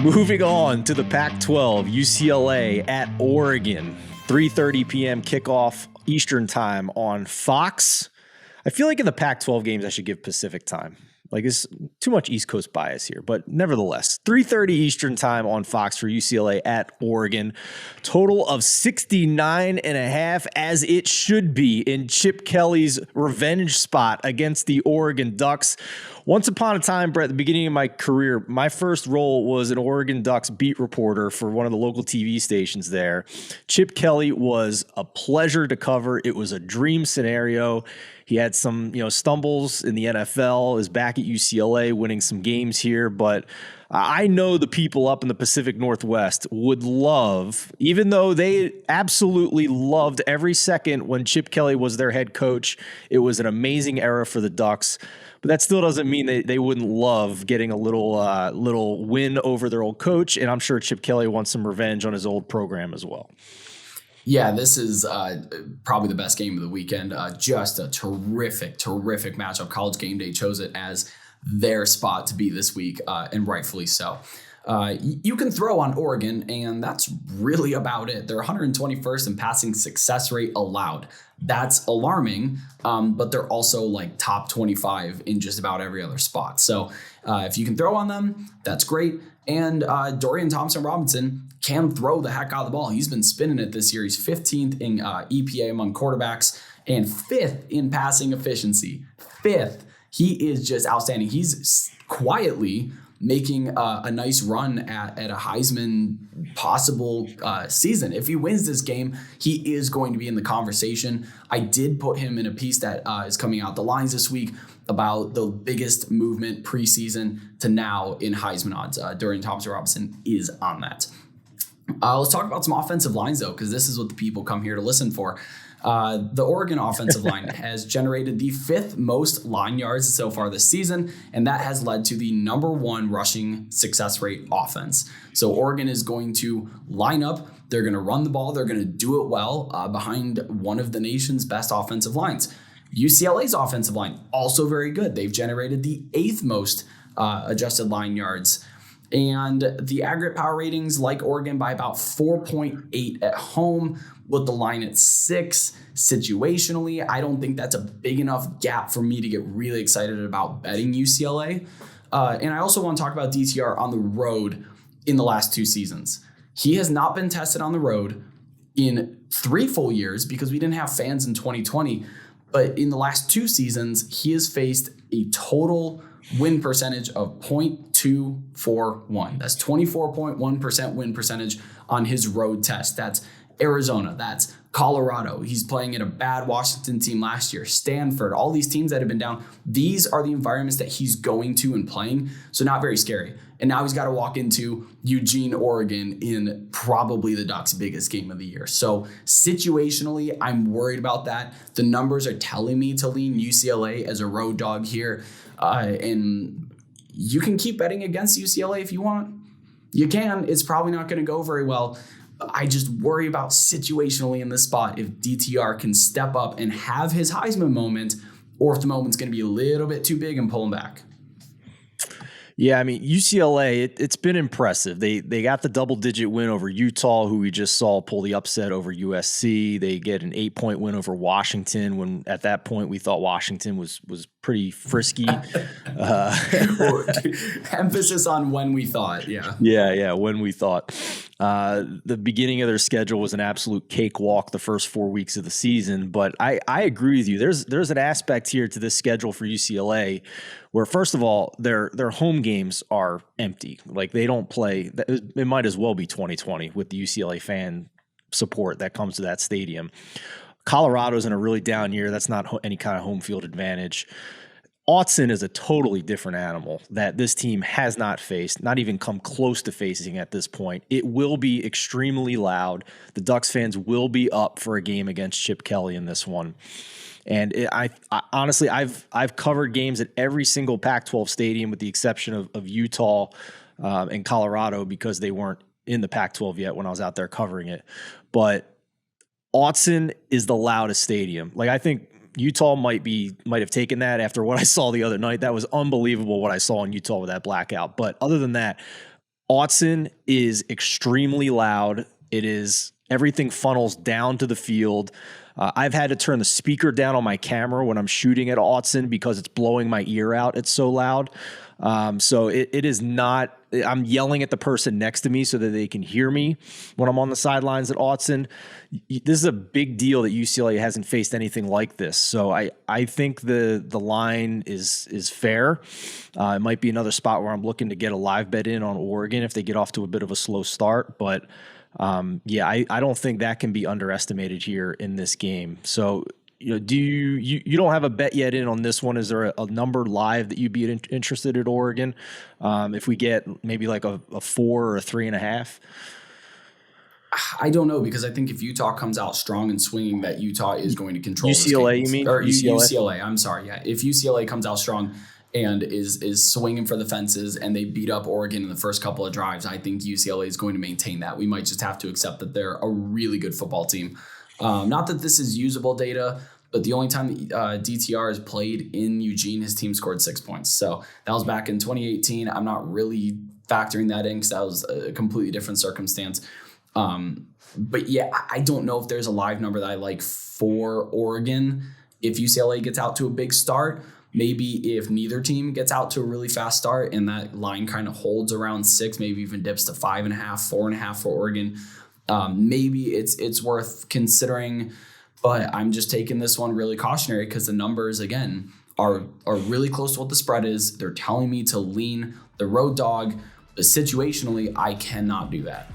Moving on to the Pac-12, UCLA at Oregon, 3:30 p.m. kickoff Eastern time on Fox. I feel like in the Pac-12 games, I should give Pacific time. Like, it's too much East Coast bias here, but nevertheless, 3:30 Eastern time on Fox for UCLA at Oregon. Total of 69.5, as it should be in Chip Kelly's revenge spot against the Oregon Ducks. Once upon a time, Brett, at the beginning of my career, my first role was an Oregon Ducks beat reporter for one of the local TV stations there. Chip Kelly was a pleasure to cover. It was a dream scenario. He had some, stumbles in the NFL, is back at UCLA winning some games here, but I know the people up in the Pacific Northwest would love, even though they absolutely loved every second when Chip Kelly was their head coach. It was an amazing era for the Ducks, but that still doesn't mean they wouldn't love getting a little win over their old coach, and I'm sure Chip Kelly wants some revenge on his old program as well. Yeah, this is probably the best game of the weekend. Just a terrific matchup. College Game Day chose it as their spot to be this week, and rightfully so. You can throw on Oregon, and that's really about it. They're 121st in passing success rate allowed. That's alarming, but they're also like top 25 in just about every other spot. So if you can throw on them, that's great. And Dorian Thompson-Robinson can throw the heck out of the ball. He's been spinning it this year. He's 15th in EPA among quarterbacks and 5th in passing efficiency. 5th. He is just outstanding. He's quietly making a nice run at a Heisman possible season. If he wins this game, he is going to be in the conversation. I did put him in a piece that is coming out the lines this week about the biggest movement preseason to now in Heisman odds. Dorian Thompson-Robinson is on that. Let's talk about some offensive lines, though, because this is what the people come here to listen for. The Oregon offensive line has generated the 5th most line yards so far this season, and that has led to the number 1 rushing success rate offense. So Oregon is going to line up. They're going to run the ball. They're going to do it well behind one of the nation's best offensive lines. UCLA's offensive line, also very good. They've generated the 8th most adjusted line yards. And the aggregate power ratings like Oregon by about 4.8 at home, with the line at 6. Situationally, I don't think that's a big enough gap for me to get really excited about betting UCLA. And I also want to talk about DTR on the road in the last 2 seasons. He has not been tested on the road in 3 full years because we didn't have fans in 2020. But in the last 2 seasons, he has faced a total win percentage of .241. That's 24.1% win percentage on his road test. That's Arizona. That's Colorado. He's playing at a bad Washington team last year. Stanford, all these teams that have been down. These are the environments that he's going to and playing. So not very scary. And now he's got to walk into Eugene, Oregon in probably the Ducks' biggest game of the year. So situationally, I'm worried about that. The numbers are telling me to lean UCLA as a road dog here. And you can keep betting against UCLA if you want. You can. It's probably not going to go very well. I just worry about situationally in this spot if DTR can step up and have his Heisman moment, or if the moment's going to be a little bit too big and pull him back. Yeah, I mean, UCLA, it's been impressive. They got the double-digit win over Utah, who we just saw pull the upset over USC. They get an 8-point win over Washington, when at that point we thought Washington was pretty frisky. Emphasis on when we thought, yeah. Yeah, when we thought. The beginning of their schedule was an absolute cakewalk the first 4 weeks of the season, but I agree with you. There's an aspect here to this schedule for UCLA where, first of all, their home games are empty. Like, they don't play. It might as well be 2020 with the UCLA fan support that comes to that stadium. Colorado's in a really down year. That's not any kind of home field advantage. Autzen is a totally different animal that this team has not faced, not even come close to facing at this point. It will be extremely loud. The Ducks fans will be up for a game against Chip Kelly in this one. And I honestly, I've covered games at every single Pac-12 stadium with the exception of Utah and Colorado, because they weren't in the Pac-12 yet when I was out there covering it. But Autzen is the loudest stadium. Like, I think Utah might have taken that after what I saw the other night. That was unbelievable what I saw in Utah with that blackout. But other than that, Autzen is extremely loud. Everything funnels down to the field. I've had to turn the speaker down on my camera when I'm shooting at Autzen because it's blowing my ear out. It's so loud. So it is not, I'm yelling at the person next to me so that they can hear me when I'm on the sidelines at Autzen. This is a big deal that UCLA hasn't faced anything like this. So I think the line is fair. It might be another spot where I'm looking to get a live bet in on Oregon if they get off to a bit of a slow start. But I don't think that can be underestimated here in this game. So, do you don't have a bet yet in on this one? Is there a number live that you'd be interested at Oregon? If we get maybe like a 4 or a 3.5? I don't know, because I think if Utah comes out strong and swinging, that Utah is going to control UCLA, this game. you mean? Or UCLA, I'm sorry. Yeah. If UCLA comes out strong and is swinging for the fences and they beat up Oregon in the first couple of drives, I think UCLA is going to maintain that. We might just have to accept that they're a really good football team. Not that this is usable data, but the only time DTR has played in Eugene, his team scored 6 points. So that was back in 2018. I'm not really factoring that in because that was a completely different circumstance. But yeah, I don't know if there's a live number that I like for Oregon if UCLA gets out to a big start. Maybe if neither team gets out to a really fast start and that line kind of holds around 6, maybe even dips to 5.5, 4.5 for Oregon. Maybe it's worth considering, but I'm just taking this one really cautionary because the numbers, again, are really close to what the spread is. They're telling me to lean the road dog, but situationally, I cannot do that.